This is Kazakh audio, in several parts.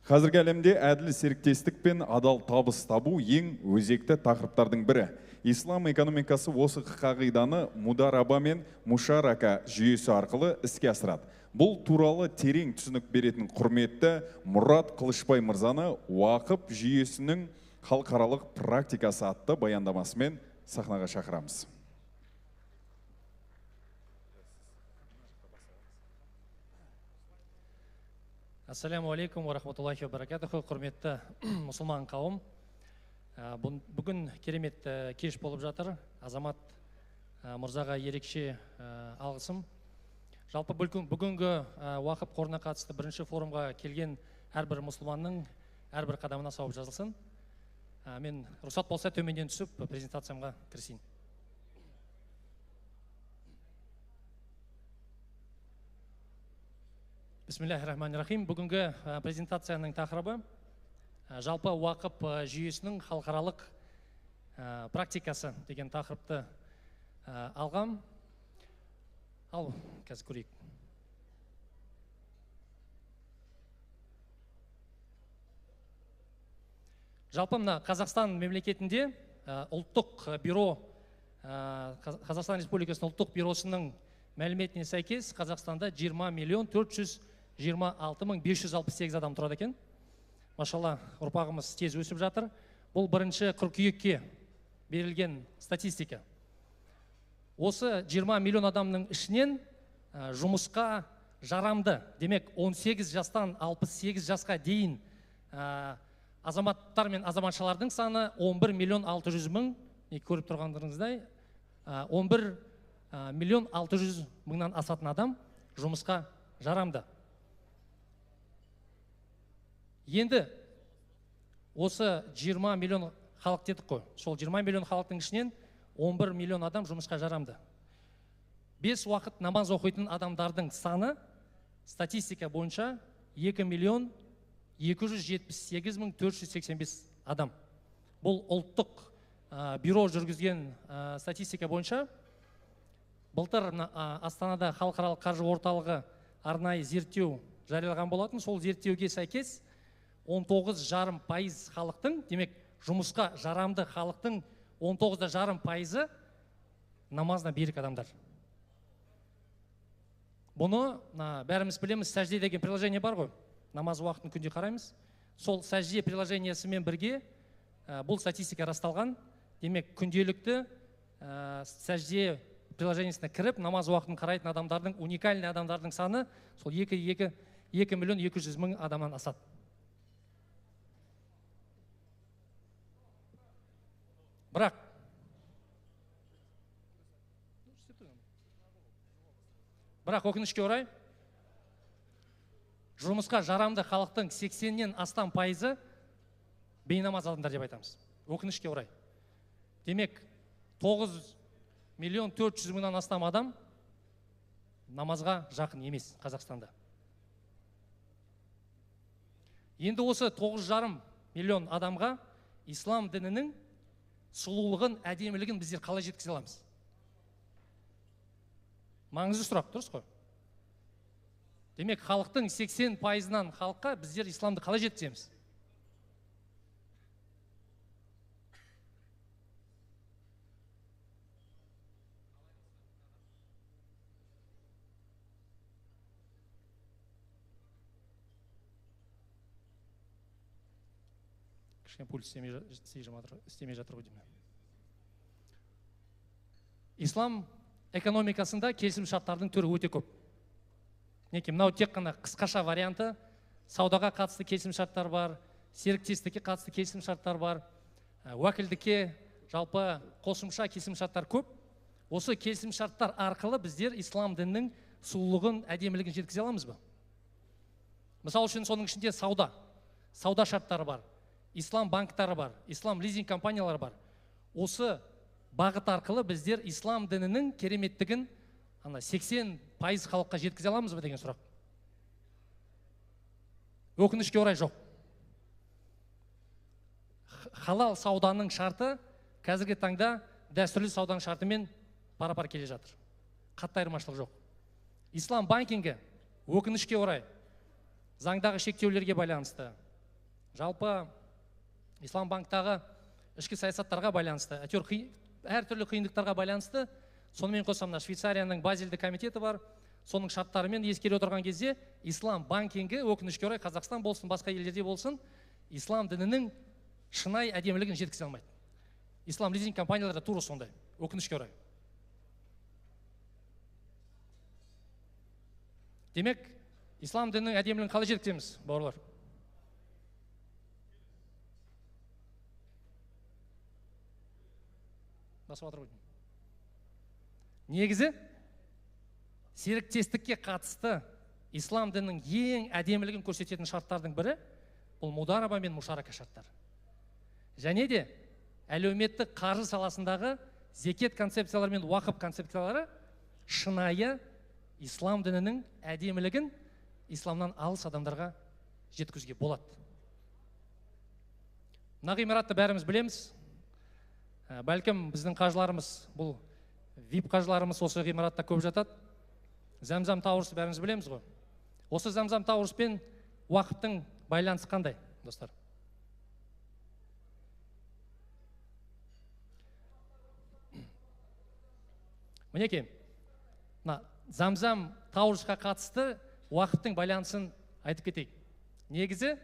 Қазіргі әлемде әділ серіктестік пен адал табыс табу ең өзекті тақырыптардың бірі. Ислам экономикасы осы қағиданы мудараба мен мушарака жүйесі арқылы іске асырады. Бұл туралы терең түсінік беретін құрметті Мұрат Қылышбай мырзаны уақып жүйесінің халықаралық практикасы атты баяндамасымен сахнаға шақырамыз. Ассаламу алейкум ва рахматуллахи ва баракатуху, құрметті мұсылман қауым. Бүгін керемет кеш болып жатыр. Азамат мырзаға ерекше алғысым. Жалпы бүгінгі уақып қорына қатысты бірінші форумға келген әрбір мұсылманның әрбір қадамына сауап жазылсын. Мен рұқсат болса төменден түсіп презентациямға кірісейін. Бисмиллахир-рахманир-рахим. Бүгінгі презентацияның тақырыбы жалпы уақып жүйесінің халықаралық практикасы деген тақырыпты алғам. Ал, қазір көрейік. Жалпы мына Қазақстан мемлекетінде ұлттық бюро, Қазақстан Республикасының ұлттық бюросының мәліметіне сәйкес Қазақстанда 20.426.568 адам тұрады екен. Машалла, ұрпағымыз тез өсіп жатыр. Бұл бірінші қыркүйекке берілген статистика. Осы 20 миллион адамның ішінен жұмысқа жарамды, демек 18 жастан 68 жасқа дейін азаматтар мен азаматшалардың саны 11 миллион 600 мың, көріп тұрғандарыңыздай, 11 миллион 600 мыңнан асатын адам жұмысқа жарамды. Енді осы 20 миллион халық дедік қой. Сол 20 миллион халықтың ішінен 11 миллион адам жұмысқа жарамды. 5 уақыт намаз оқитын адамдардың саны статистика бойынша 2 миллион 278.485 адам. Бұл ұлттық бюро жүргізген статистика бойынша. Былтыр Астанада халықаралық қаржы орталығы арнайы зерттеу жариялаған болатын. Сол зерттеуге сәйкес 19,5% халықтың, демек жұмысқа жарамды халықтың 19,5% намазына берік адамдар. Бұны бәріміз білеміз, сәжде деген приложение бар ғой. Намаз уақытын күнде қараймыз. Сол сәжде приложениесімен бірге бұл статистика расталған. Демек күнделікті сәжде приложениесіне кіріп, намаз уақытын қарайтын адамдардың, уникальный адамдардың саны сол 2 миллион 200 мың адамнан асады. Бірақ өкінішке орай, жұмысқа жарамды халықтың 80-нен астам пайызы бейнамаз адамдар деп айтамыз. Өкінішке орай. Демек, 9 миллион 400 мыңнан астам адам намазға жақын емес Қазақстанда. Енді осы 9,5 миллион адамға ислам дінінің сұлулығын, әдемілігін біздер қалай жеткізе аламыз? Маңызды сұрақ, дұрыс қой? Демек, халықтың 80%-нан халыққа біздер исламды қалай жеткіземіз? Пульт істемей жатыр ғой деймін. Ислам экономикасында келісім шарттардың түрі өте көп. Мынау тек қана қысқаша варианты, саудаға қатысты келісім шарттар бар, серіктестікке қатысты келісім шарттар бар, уәкілдікке жалпы қосымша келісім шарттар көп. Осы келісім шарттар арқылы біздер ислам дінінің сұлулығын, әдемілігін жеткізе аламыз ба? Мысалы үшін соның ішінде сауда шарттары бар. Ислам банктары бар, ислам лизинг компаниялары бар. Осы бағыт арқылы біздер ислам дінінің кереметтігін 80% халыққа жеткізе аламыз ба деген сұрақ. Өкінішке орай жоқ. Халал сауданың шарты қазіргі таңда дәстүрлі сауданың шартымен пара-пар келе жатыр. Қатты айырмашылық жоқ. Ислам банкингі өкінішке орай заңдағы шектеулерге байланысты, Жалпы Ислам банктағы ішкі саясаттарға байланысты, әйтеуір әртүрлі қиындықтарға байланысты, сонымен қоса мына Швейцарияның Базельді комитеті бар, соның шарттарымен ескере отырған кезде ислам банкингі өкінішке орай Қазақстан болсын, басқа елдерде болсын, ислам дінінің шынайы әдемілігін жеткізе алмайды. Ислам лизинг компаниялары тура сондай, өкінішке орай. Демек, ислам дінінің әдемілігін қалай жеткіземіз, бауырлар? Басып атыр ғой. Негізі, серіктестікке қатысты ислам дінінің ең әдемілігін көрсететін шарттардың бірі бұл мудараба мен мушарака шарттары. Және де әлеуметтік қаржы саласындағы зекет концепциялары мен уақып концепциялары шынайы ислам дінінің әдемілігін исламнан алыс адамдарға жеткізуге болады. Мына ғимаратты бәріміз білеміз. Бәлкім біздің қажыларымыз, бұл VIP қажыларымыз осы ғимаратта көп жатады. Зәмзәм Тауырсы бәріміз білеміз ғой. Осы Зәмзәм Тауырспен уақыптың байланысы қандай, достар? Мінеке, Зәмзәм Тауырсқа қатысты уақыттың байланысын айтып кетейік. Негізі,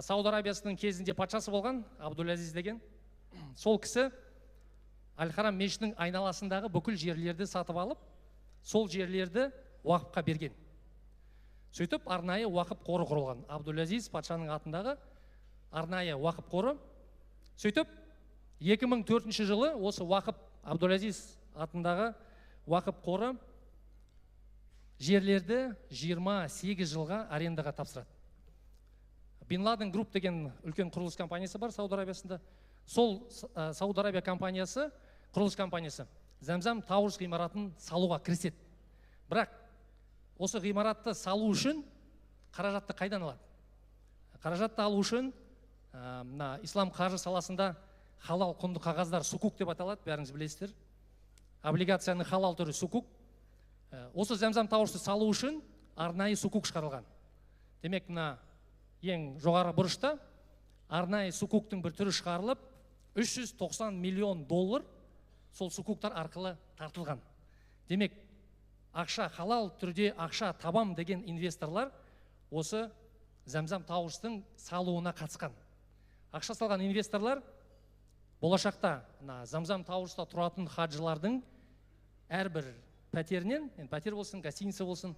Сауд Арабиясының кезінде патшасы болған Абдул-Азиз деген, сол кісі Әл-Харам мешітінің айналасындағы бүкіл жерлерді сатып алып, сол жерлерді уақыпқа берген. Сөйтіп, арнайы уақып қоры құрылған. Абдул-Азиз патшаның атындағы арнайы уақып қоры. Сөйтіп, 2004 жылы осы уақып Абдул-Азиз атындағы уақып қоры жерлерді 28 жылға арендаға тапсырады. Бин Ладен Групп деген үлкен құрылыс компаниясы бар Сауд Арабиясында. Сол Сауд Арабия компаниясы, құрылыс компаниясы Зәмзәм Тауырс ғимаратын салуға кіріседі. Бірақ осы ғимаратты салу үшін қаражатты қайдан алады? Қаражатты алу үшін ислам қаржы саласында халал құнды қағаздар сукук деп аталады, бәріңіз білесіздер. Облигацияның халал түрі сукук. Осы Зәмзәм Тауырсты салу үшін арнайы сукук шығарылған. Демек, мына ең жоғары бұрышта арнайы сукуктың бір түрі шығарылып, 390 миллион доллар сол сукуктар арқылы тартылған. Демек, ақша халал түрде ақша табам деген инвесторлар осы Зәмзәм Тауырстың салуына қатысқан. Ақша салған инвесторлар болашақта Зәмзәм Тауырста тұратын хаджылардың әрбір пәтерінен, пәтер болсын, гостиница болсын,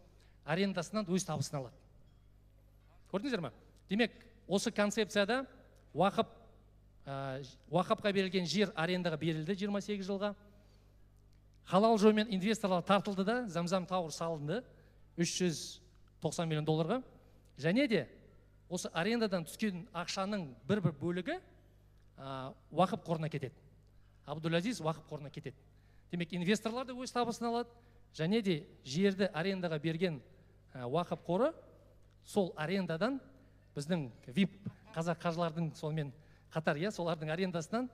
арендасынан өз табысын алады. Көрдіңіздер ме? Демек, осы концепцияда уақыпқа берілген жер арендаға берілді 28 жылға. Халал жолмен инвесторлар тартылды да, Зәмзәм Тауыр салынды 390 миллион долларға. Және де осы арендадан түскен ақшаның бір бөлігі уақып қорына кетеді. Абдул-Азиз уақып қорына кетеді. Демек, инвесторлар да өз табысын алады, және де жерді арендаға берген уақып қоры сол арендадан біздің VIP қазақ қажылардың сонымен қатар, солардың арендасынан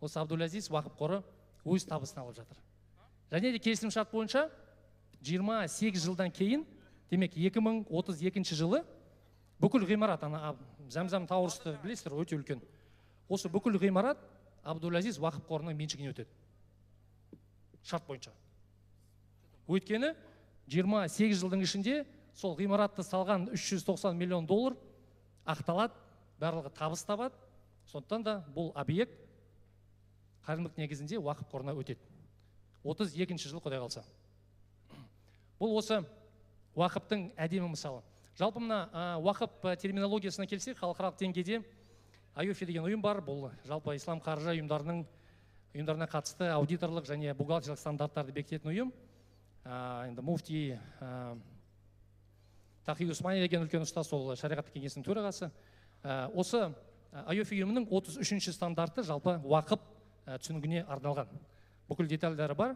осы Абдул-Азиз уақып қоры өз табысын алып жатыр. Және де келісім шарт бойынша 28 жылдан кейін, демек 2032 жылы бүкіл ғимарат, Зәмзәм Тауырсты білесіздер, өте үлкен. Осы бүкіл ғимарат Абдул-Азиз уақып қорының меншігіне өтеді. Шарт бойынша. Өйткені 28 жылдың ішінде сол ғимаратты салған 390 миллион доллар ақталады, барлығы табыс табады. Сондықтан да бұл объект қайырымдылық негізінде уақып қорына өтеді. 32 жыл құдай қалса. Бұл осы уақыптың әдемі мысалы. Жалпы мына уақып терминологиясына келсек, халықаралық деңгейде IOFI деген ұйым бар. Бұл жалпы ислам қаржы ұйымдарына қатысты аудиторлық және бухгалтерлік стандарттарды бекітетін ұйым. Енді муфти Тахи Усмани деген үлкен ұстаз, сол шариғаттық кеңесінің төрағасы. Осы IOFI ұйымының 33-ші стандарты жалпы уақып түсінігіне арналған. Бүкіл детальдары бар.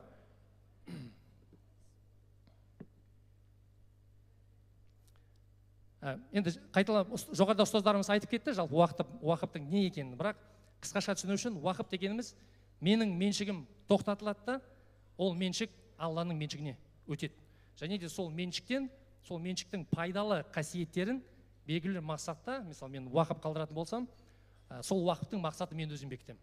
Енді қайталап жоғарыда ұстаздарымыз айтып кетті, жалпы уақыптың не екенін. Бірақ қысқаша түсіну үшін уақып дегеніміз менің меншігім тоқтатылады да, ол меншік Алланың меншігіне өтеді. Және де сол меншіктің пайдалы қасиеттерін белгілі мақсатта, мысалы мен уақып қалдыратын болсам, сол уақыптың мақсаты мен өзім бекітемін.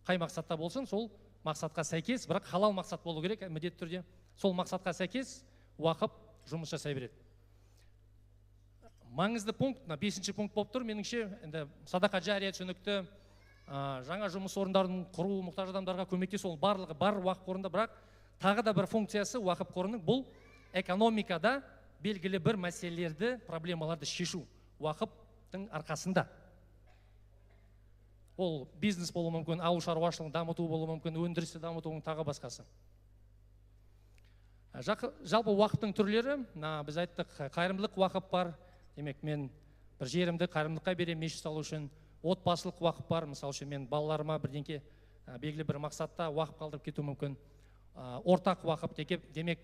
Қай мақсатта болсын, сол мақсатқа сәйкес, бірақ халал мақсат болу керек, міндетті түрде. Сол мақсатқа сәйкес уақып жұмыс жасай береді. Маңызды пункт, 5-ші пункт болып тұр, меніңше, енді садақа жария түсінікті, жаңа жұмыс орындарын құру, мұқтаж адамдарға көмектесу, ол барлығы бар уақып қорында, бірақ тағы да бір функциясы уақып қорының бұл экономикада белгілі бір мәселелерді, проблемаларды шешу уақыптың арқасында. Ол бизнес болуы мүмкін, ауыл шаруашылығын дамыту болуы мүмкін, өндірісті дамыту, тағы басқасы. Жалпы уақыптың түрлері, біз айттық, қайырымдылық уақып бар. Демек, мен бір жерімді қайырымдылыққа беремін, мешіт салу үшін. Отбасылық уақып бар, мысалы үшін мен балаларыма бірдеңке белгілі бір мақсатта уақып қалдырып кету мүмкін. Ортақ уақып, демек,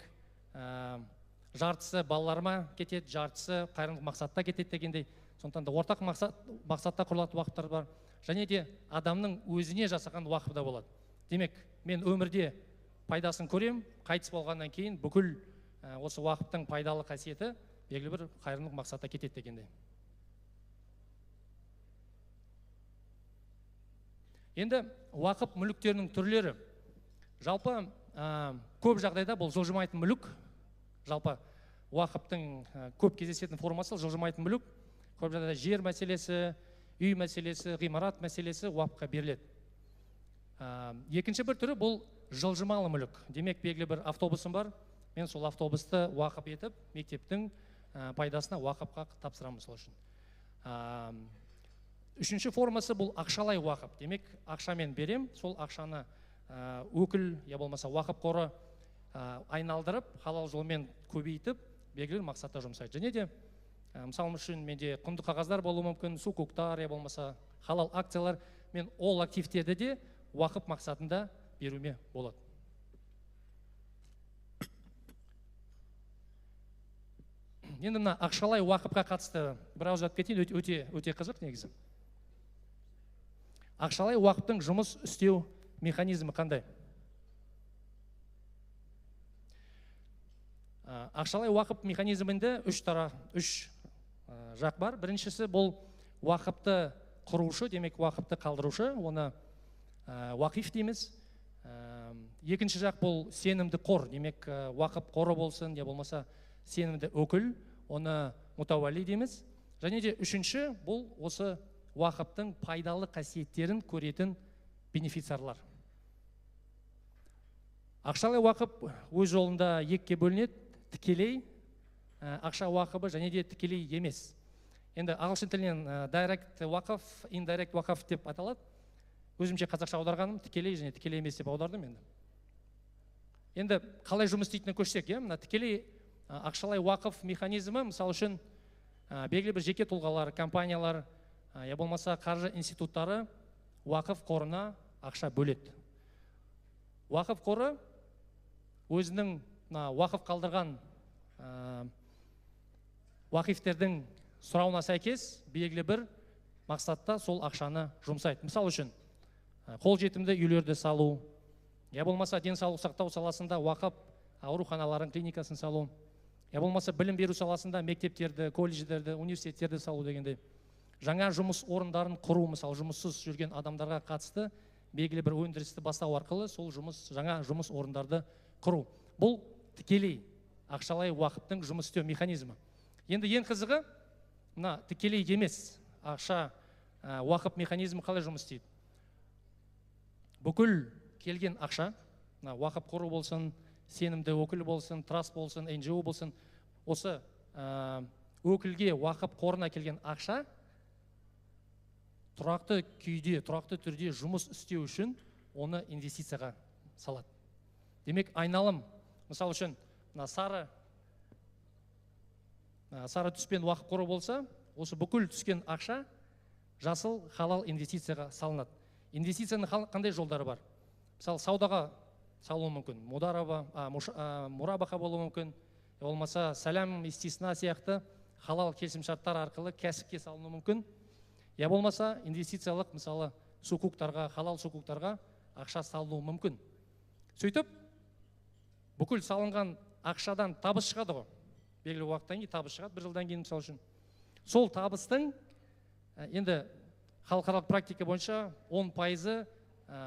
жартысы балаларыма кетеді, жартысы қайырымдылық мақсатта кетеді дегендей. Сондықтан да ортақ мақсатта құрылатын уақыптар бар. Және де адамның өзіне жасаған уақып да болады. Демек, мен өмірде пайдасын көрем, қайтыс болғаннан кейін бүкіл осы уақыптың пайдалы қасиеті белгілі бір қайырымдылық мақсатта кетеді дегендей. Енді уақып мүліктерінің түрлері. Жалпы көп жағдайда бұл жылжымайтын мүлік. Жалпы уақыптың көп кездесетін формасы жылжымайтын мүлік. Көп жағдайда жер мәселесі, үй мәселесі, ғимарат мәселесі уақыпқа беріледі. Екінші бір түрі бұл жылжымалы мүлік. Демек, белгілі бір автобусым бар, мен сол автобусты уақып етіп, мектептің пайдасына уақыпқа тапсырамын сол үшін. Үшінші формасы бұл ақшалай уақып. Демек, ақшамен берем, сол ақшаны өкіл, я болмаса уақып қоры айналдырып, халал жолмен көбейтіп, белгілі мақсатта жұмсайды. Және де, мысалы үшін менде құнды қағаздар болуы мүмкін, сукуктар, я болмаса халал акциялар, мен ол активтерді де уақып мақсатында беруме болады. Енді мына ақшалай уақыпқа қатысты бір ауыз айтып кетейін, өте қызық негізі. Ақшалай уақыптың жұмыс істеу механизмі қандай? Ақшалай уақып механизмінде үш жақ бар. Біріншісі бұл уақыпты құрушы, демек уақыпты қалдырушы, оны уақиф дейміз. Екінші жақ бұл сенімді қор, демек уақып қоры болсын, я болмаса сенімді өкіл, оны мутауали дейміз. Және де үшінші бұл осы уақыптың пайдалы қасиеттерін көретін бенефициарлар. Ақшалай уақып өз жолында екіге бөлінеді, тікелей ақша уақыбы және де тікелей емес. Енді ағылшын тілінен direct уақыф, indirect уақыф деп аталады. Өзімше қазақша аударғаным тікелей және тікелей емес деп аудардым енді. Енді қалай жұмыс істейтініне көшсек, мына тікелей ақшалай уақыф механизмі, мысалы үшін белгілі бір жеке тұлғалар, компаниялар, я болмаса қаржы институттары уақыф қорына ақша бөледі. Уақыф қоры өзінің уақыф қалдырған уақифтердің сұрауына сәйкес белгілі бір мақсатта сол ақшаны жұмсайды. Мысалы үшін қолжетімді үйлерді салу, я болмаса денсаулық сақтау саласында уақып ауруханаларын, клиникасын салу, я болмаса білім беру саласында мектептерді, колледждерді, университеттерді салу дегендей. Жаңа жұмыс орындарын құру, мысалы жұмыссыз жүрген адамдарға қатысты белгілі бір өндірісті бастау арқылы сол жаңа жұмыс орындарды құру. Бұл тікелей ақшалай уақыптың жұмыс істеу механизмі. Енді ең қызығы, мына тікелей емес ақша уақып механизмі қалай жұмыс істейді? Бүкіл келген ақша, уақып қоры болсын, сенімді өкіл болсын, траст болсын, NGO болсын, осы өкілге уақып қорына келген ақша тұрақты күйде, тұрақты түрде жұмыс істеу үшін оны инвестицияға салады. Демек, айналым, мысалы үшін, сары түспен уақып қоры болса, осы бүкіл түскен ақша жасыл халал инвестицияға салынады. Инвестицияның қандай жолдары бар? Мысалы, саудаға салуы мүмкін, мурабаха болуы мүмкін, болмаса сәлем, истисна сияқты халал келісімшарттар арқылы кәсіпке салыну мүмкін. Я болмаса инвестициялық, мысалы, сукуктарға, халал сукуктарға ақша салыну мүмкін. Сөйтіп, бүкіл салынған ақшадан табыс шығады ғой. Белгілі уақыттан кейін табыс шығады, бір жылдан кейін мысалы үшін. сол табыстың енді халықаралық практика бойынша 10%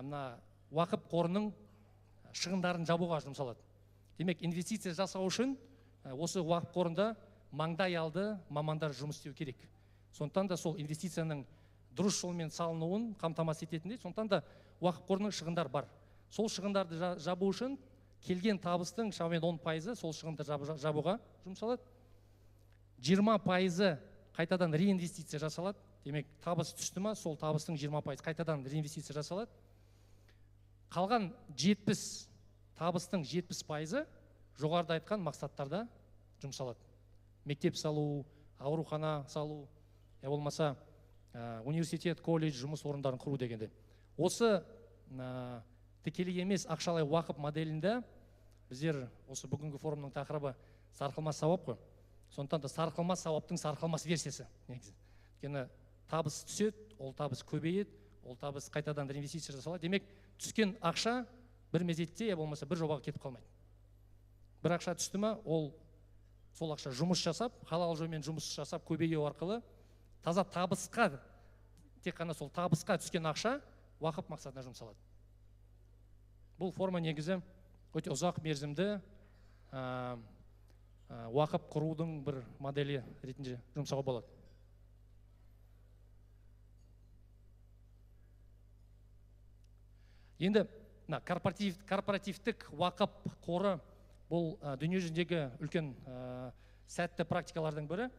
мына уақып қорының шығындарын жабуға жұмсалады. Демек, инвестиция жасау үшін осы уақып қорында маңдай алды мамандар жұмыс істеу керек. Сондықтан да сол инвестицияның дұрыс жолмен салынуын қамтамасыз ететіндей, сондықтан да уақып қорының шығындар бар. Сол шығындарды жабу үшін келген табыстың шамамен 10% сол шығынды жабуға жұмсалады. 20% қайтадан реинвестиция жасалады. Демек, табыс түсті ма, сол табыстың 20% қайтадан реинвестиция жасалады. Қалған 70 табыстың 70% жоғарыда айтқан мақсаттарда жұмсалады. Мектеп салу, аурухана салу, я болмаса университет, колледж, жұмыс орындарын құру дегенде. Осы тікелей емес ақшалай уақып моделінде біздер осы бүгінгі форумның тақырыбы сарқылмас сауап қой. Сондықтан да сарқылмас сауаптың сарқылмас версиясы. Өйткені табыс түседі, ол табыс көбейеді, ол табыс қайтадан реинвестиция жасалады. Демек, түскен ақша бір мезетте, я болмаса бір жобаға кетіп қалмайды. Бір ақша түсті ма, ол сол ақша жұмыс жасап, халал жолмен жұмыс жасап көбею арқылы таза табысқа, тек қана сол табысқа түскен ақша уақып мақсатына жұмсалады. Бұл форма негізі өте ұзақ мерзімді уақып құрудың бір моделі ретінде жұмсауға болады. Енді корпоративтік уақып қоры бұл дүниежүзіндегі үлкен сәтті практикалардың бірі.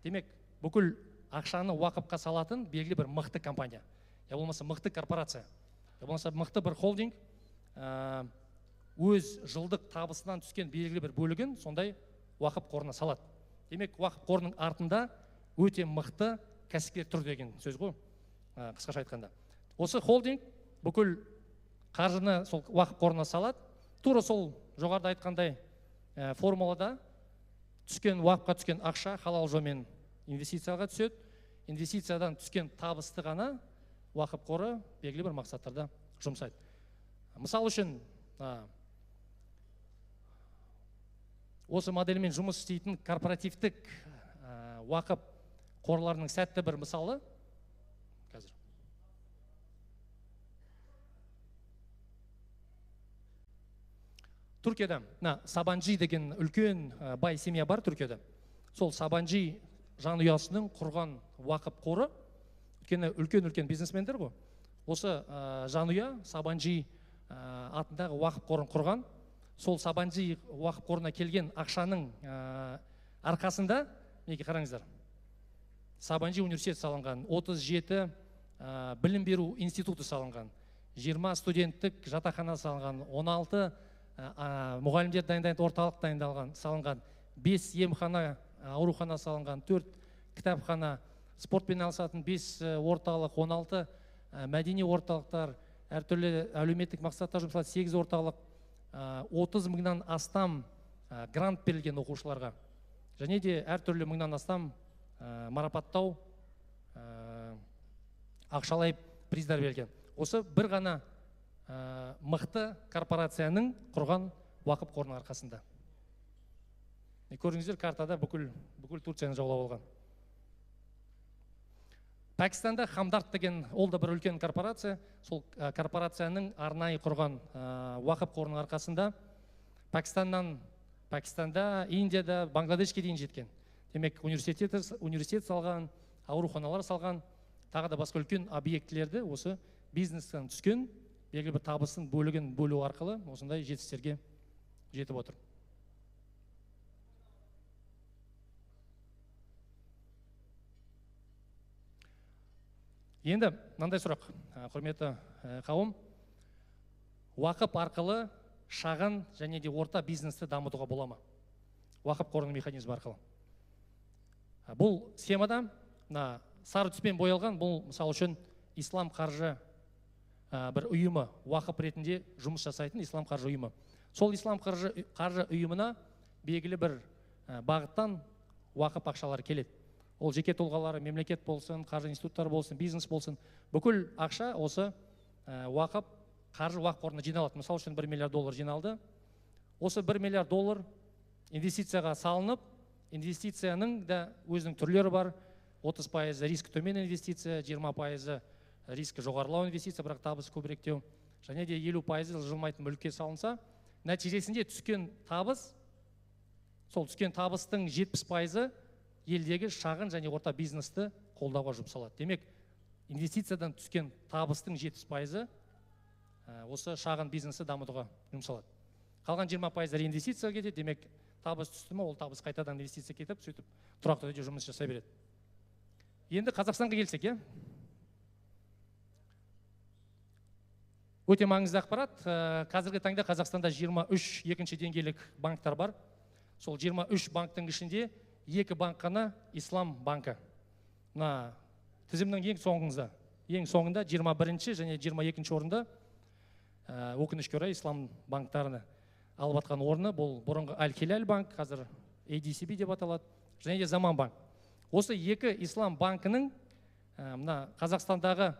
Демек, бүкіл ақшаны уақыпқа салатын белгілі бір мықты компания. Я болмаса мықты корпорация. Я болмаса мықты бір холдинг өз жылдық табысынан түскен белгілі бір бөлігін сондай уақып қорына салады. Демек, уақып қорының артында өте мықты кәсіпкер тұр деген сөз ғой, қысқаша айтқанда. Осы холдинг бүкіл қаржыны сол уақып қорына салады. Тура сол жоғарыда айтқандай формулада түскен уақыпқа түскен ақша халал жолмен инвестицияға түседі. Инвестициядан түскен табысты ғана уақып қоры белгілі бір мақсаттарда жұмсайды. Мысал үшін, осы модельмен жұмыс істейтін корпоративтік уақып қорларының сәтті бір мысалы қазір. Түркияда Сабанжи деген үлкен бай семья бар Түркияда. Сол Сабанжи жанұясының құрған уақып қоры, өйткені үлкен бизнесмендер ғой. Осы жанұя Сабанжи атындағы уақып қорын құрған. Сол Сабанжи уақып қорына келген ақшаның арқасында, неге қараңыздар, Сабанжи университет салынған, 37 білім беру институты салынған, 20 студенттік жатақхана салынған, 16 мұғалімдер дайындайтын орталық дайындалған, салынған, 5 емхана, аурухана салынған, 4 кітапхана, спортпен айналысатын 5 орталық, 16 мәдени орталықтар, әртүрлі әлеуметтік мақсатта жұмсалады 8 орталық, 30 мыңнан астам грант берілген оқушыларға, және де әртүрлі мыңнан астам марапаттау, ақшалай приздар берілген. Осы бір ғана мықты корпорацияның құрған уақып қорының арқасында. Көріңіздер, картада бүкіл Турцияны жаулап алған. Пәкістанда Хамдарт деген ол да бір үлкен корпорация. Сол корпорацияның арнайы құрған уақып қорының арқасында Пәкістанда, Индияда, Бангладешке дейін жеткен. Демек, университет салған, ауруханалар салған, тағы да басқа үлкен объектілерді осы бизнестен түскен белгілі бір табысын бөлігін бөлу арқылы осындай жетістіктерге жетіп отыр. Енді мынандай сұрақ, құрметті қауым, уақып арқылы шағын және де орта бизнесті дамытуға бола ма? Уақып қорының механизмі арқылы. Бұл схемада сары түспен боялған, бұл мысал үшін ислам қаржы бір ұйымы, уақып ретінде жұмыс жасайтын ислам қаржы ұйымы. Сол ислам қаржы ұйымына белгілі бір бағыттан уақып ақшалар келеді. Ол жеке тұлғалары, мемлекет болсын, қаржы институттары болсын, бизнес болсын, бүкіл ақша осы қаржы уақып қорына жиналады. Мысал үшін $1 миллиард жиналды. Осы $1 миллиард инвестицияға салынып, инвестицияның да өзінің түрлері бар. 30% рискі төмен инвестиция, 20% рискі жоғарылау инвестиция, бірақ табыс көбірек деу. Және де 50% жылжымайтын мүлікке салынса, нәтижесінде түскен табыс, сол түскен табыстың 70% елдегі шағын және орта бизнесті қолдауға жұмсалады. Демек, инвестициядан түскен табыстың 70% осы шағын бизнесті дамытуға жұмсалады. Қалған 20% инвестиция кетеді. Демек, табыс түсті ме, ол табыс қайтадан инвестиция кетіп, сөйтіп тұрақты түрде жұмыс жасай береді. Енді Қазақстанға келсек, өте маңызды ақпарат. Қазіргі таңда Қазақстанда 23 екінші деңгейлік банктар бар. Сол 23 банктың ішінде 2 банк қана Ислам банкі. Тізімнің ең соңында 21 және 22 орында өкінішке орай Ислам банктарыны алып атқан орны, бұл бұрынғы Аль-Хилаль банк, қазір ADCB деп аталады, және де Заман банк. Осы 2 Ислам банкінің Қазақстандағы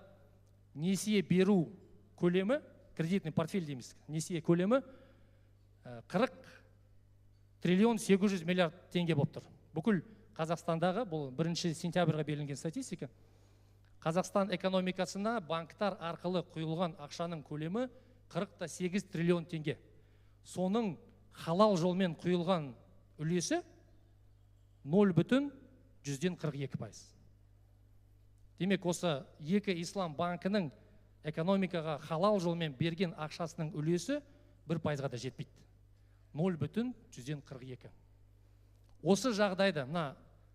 несие беру көлемі, кредитный портфель дейміз, несие көлемі 40 триллион 800 миллиард теңге болып тұр. Бүкіл Қазақстандағы, бұл 1 сентябрьға берілген статистика, Қазақстан экономикасына банктар арқылы құйылған ақшаның көлемі 48 триллион теңге. Соның халал жолмен құйылған үлесі 0,42%. Демек, осы 2 Ислам банкінің экономикаға халал жолмен берген ақшасының үлесі 1%-ға да жетпейді. 0,42. Осы жағдайда,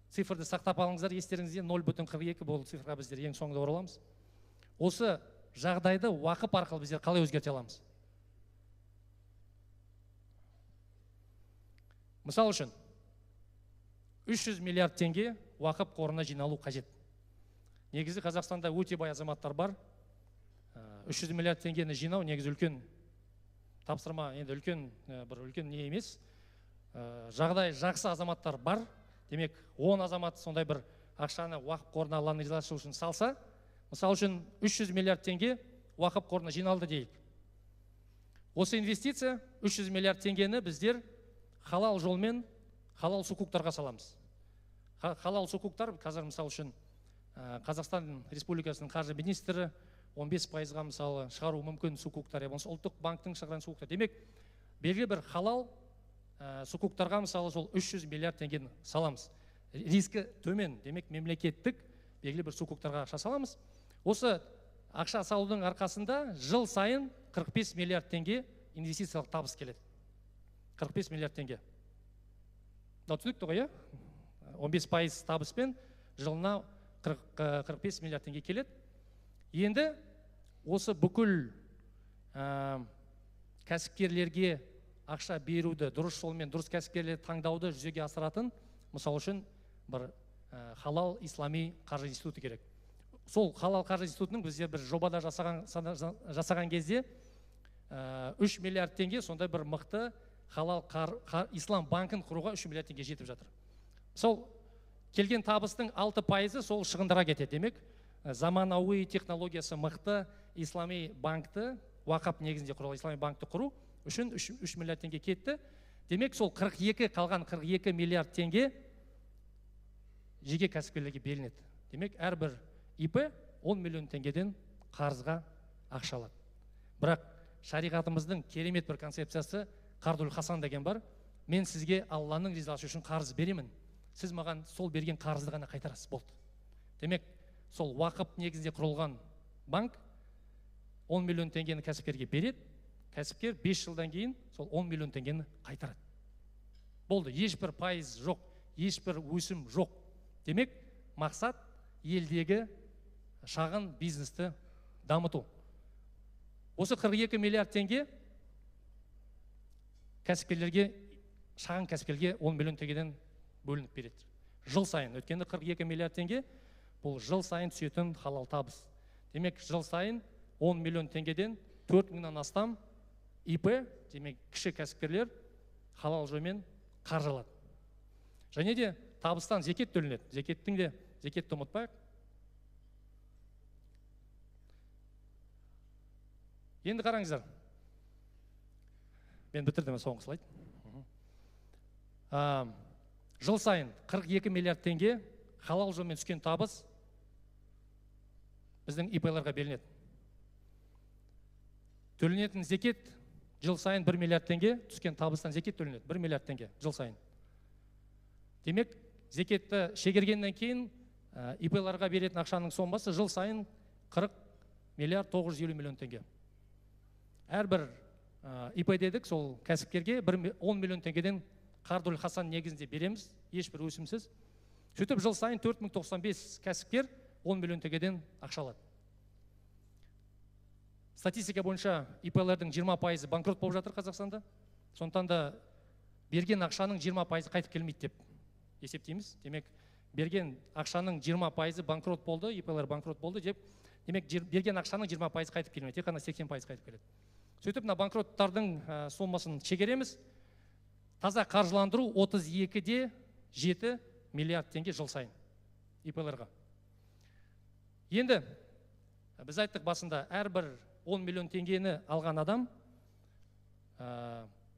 цифрды сақтап алыңыздар, естеріңізде 0,42 бұл цифрға біздер ең соңында ораламыз. Осы жағдайды уақып арқылы біздер қалай өзгерте аламыз? Мысал үшін, 300 миллиард теңге уақып қорына жиналу қажет. Негізі Қазақстанда өте бай азаматтар бар. 300 миллиард теңгені жинау негізі үлкен тапсырма, енді үлкен не емес. Жағдай жақсы азаматтар бар. Демек, 10 азамат сондай бір ақшаны уақып қорына Алланың ризасы үшін салса, мысал үшін 300 миллиард теңге уақып қорына жиналды дейік. Осы инвестиция 300 миллиард теңгені біздер халал жолмен халал сукуктарға саламыз. Халал сукуктар, қазір мысал үшін Қазақстан Республикасының қаржы министрі 15%-ға мысалы шығару мүмкін сукуктар, болмаса ұлттық банктың шығарған сукуктар. Демек, белгілі бір халал сукуктарға мысалы сол 300 миллиард теңгені саламыз. Рискі төмен, демек мемлекеттік белгілі бір сукуктарға ақша саламыз. Осы ақша салудың арқасында жыл сайын 45 миллиард теңге инвестициялық табыс келеді. 45 миллиард теңге. Түсінікті ғой, 15% табыспен жылына 45 миллиард теңге келеді. Енді осы бүкіл кәсіпкерлерге ақша беруді, дұрыс жолмен дұрыс кәсіпкерлерді таңдауды жүзеге асыратын, мысал үшін бір халал ислами қаржы институты керек. Сол халал қаржы институтының бізде бір жобада жасаған кезде 3 миллиард теңге сондай бір мықты халал ислам банкін құруға 3 миллиард теңге жетіп жатыр. Сол келген табыстың 6% сол шығындарға кетеді. Демек, заманауи технологиясы мықты ислами банкті, уақап негізінде құрылған ислами банкті құру үшін 3 миллиард теңге кетті. Демек, сол қалған 42 миллиард теңге жеке кәсіпкерлерге беріледі. Демек, әрбір ИП 10 миллион теңгеден қарызға ақша алады. Бірақ шариғатымыздың керемет бір концепциясы Қардул Хасан деген бар. Мен сізге Алланың ризасы үшін қарыз беремін. Сіз маған сол берген қарызды ғана қайтарасыз, болды. Демек, сол уақып негізінде құрылған банк 10 миллион теңгені кәсіпкерге береді. Кәсіпкер 5 жылдан кейін сол 10 миллион теңгені қайтарады. Болды, ешбір пайыз жоқ, ешбір өсім жоқ. Демек, мақсат елдегі шағын бизнесті дамыту. Осы 42 миллиард теңге кәсіпкерлерге, шағын кәсіпкерге 10 миллион теңгеден бөлініп береді. Жыл сайын, өткенде 42 миллиард теңге, бұл жыл сайын түсетін халал табыс. Демек, жыл сайын 10 миллион теңгеден 4 мыңнан астам ИП, демек, кіші кәсіпкерлер халал жолмен қаржы алады. Және де табыстан зекет төленеді. Зекеттің де зекетті ұмытпайық. Енді қараңыздар. Мен бітірдім соңғы слайд. Жыл сайын 42 миллиард теңге халал жолмен түскен табыс біздің ИП-ларға беріледі. Төленетін зекет жыл сайын 1 миллиард теңге, түскен табыстан зекет төленеді 1 миллиард теңге жыл сайын. Демек, зекетті шегергеннен кейін ИП-ларға беретін ақшаның сомасы жыл сайын 40 миллиард 950 миллион теңге. Әрбір ИП дедік, сол кәсіпкерге 10 миллион теңгеден Қардул Хасан негізінде береміз, ешбір өсімсіз. Сөйтіп жыл сайын 4095 кәсіпкер 10 миллион теңгеден ақша алады. Статистика бойынша ИП-лардың 20% банкрот болып жатыр Қазақстанда. Сондықтан да берген ақшаның 20% қайтып келмейді деп есептейміз. Демек, берген ақшаның 20% банкрот болды, ИП-лар банкрот болды деп, демек берген ақшаның 20% қайтып келмейді, тек қана 80% қайтып келеді. Сөйтіп, мына банкроттардың сомасын шегереміз. Таза қаржыландыру 32,7 миллиард теңге жыл сайын ИП-ларға. Енді біз айттық басында, әрбір 10 миллион теңгені алған адам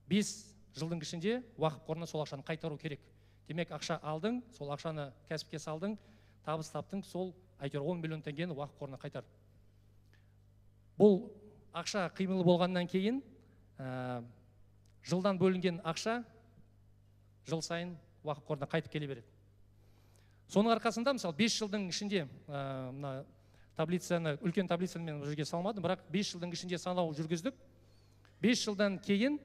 5 жылдың ішінде уақып қорына сол ақшаны қайтару керек. Демек, ақша алдың, сол ақшаны кәсіпке салдың, табыс таптың, сол әйтеуір 10 миллион теңгені уақып қорына қайтар. Бұл ақша қимылы болғаннан кейін жылдан бөлінген ақша жыл сайын уақып қорына қайтып келе береді. Соның арқасында, мысалы, 5 жылдың ішінде таблицаны, үлкен таблицаны мен бұл жерге салмадым, бірақ 5 жылдың ішінде санау жүргіздік. 5 жылдан кейін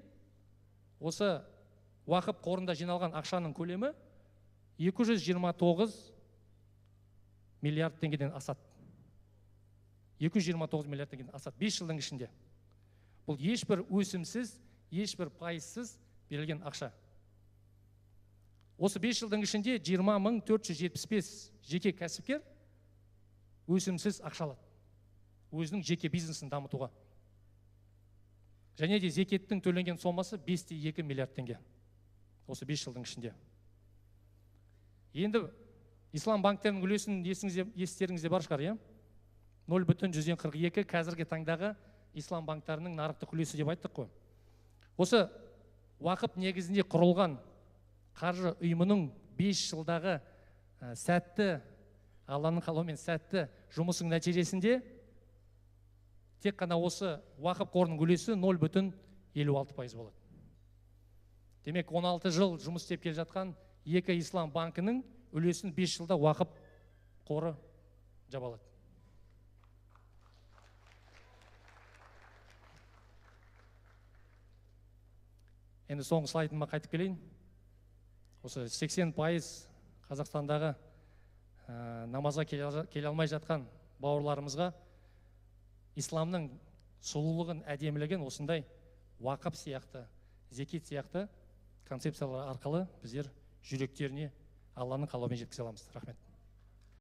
осы уақып қорында жиналған ақшаның көлемі 229 миллиард теңгеден асады. 229 миллиард теңгеден асады 5 жылдың ішінде. Бұл ешбір өсімсіз, ешбір пайызсыз берілген ақша. Осы 5 жылдың ішінде 20.475 жеке кәсіпкер өсімсіз ақша алады, өзінің жеке бизнесін дамытуға. Және де зекеттің төленген сомасы 5,2 миллиард теңге. Осы 5 жылдың ішінде. Енді ислам банктерінің үлесін естеріңізде бар шығар, иә? 0,142 қазіргі таңдағы ислам банктарының нарықтық үлесі деп айттық қой. Осы уақып негізінде құрылған қаржы ұйымының 5 жылдағы сәтті, Алланың қалауымен сәтті жұмысың нәтижесінде тек қана осы уақып қорының үлесі 0,56% болады. Демек, 16 жыл жұмыс істеп келе жатқан екі ислам банкінің үлесін 5 жылда уақып қоры жабалады. Енді соңғы слайдыма қайтып келейін. Осы 80% Қазақстандағы намазға келе алмай жатқан бауырларымызға исламның сұлулығын, әдемілігін осындай уақып сияқты, зекет сияқты концепциялар арқылы біздер жүректеріне Алланың қалауымен жеткізе аламыз. Рахмет.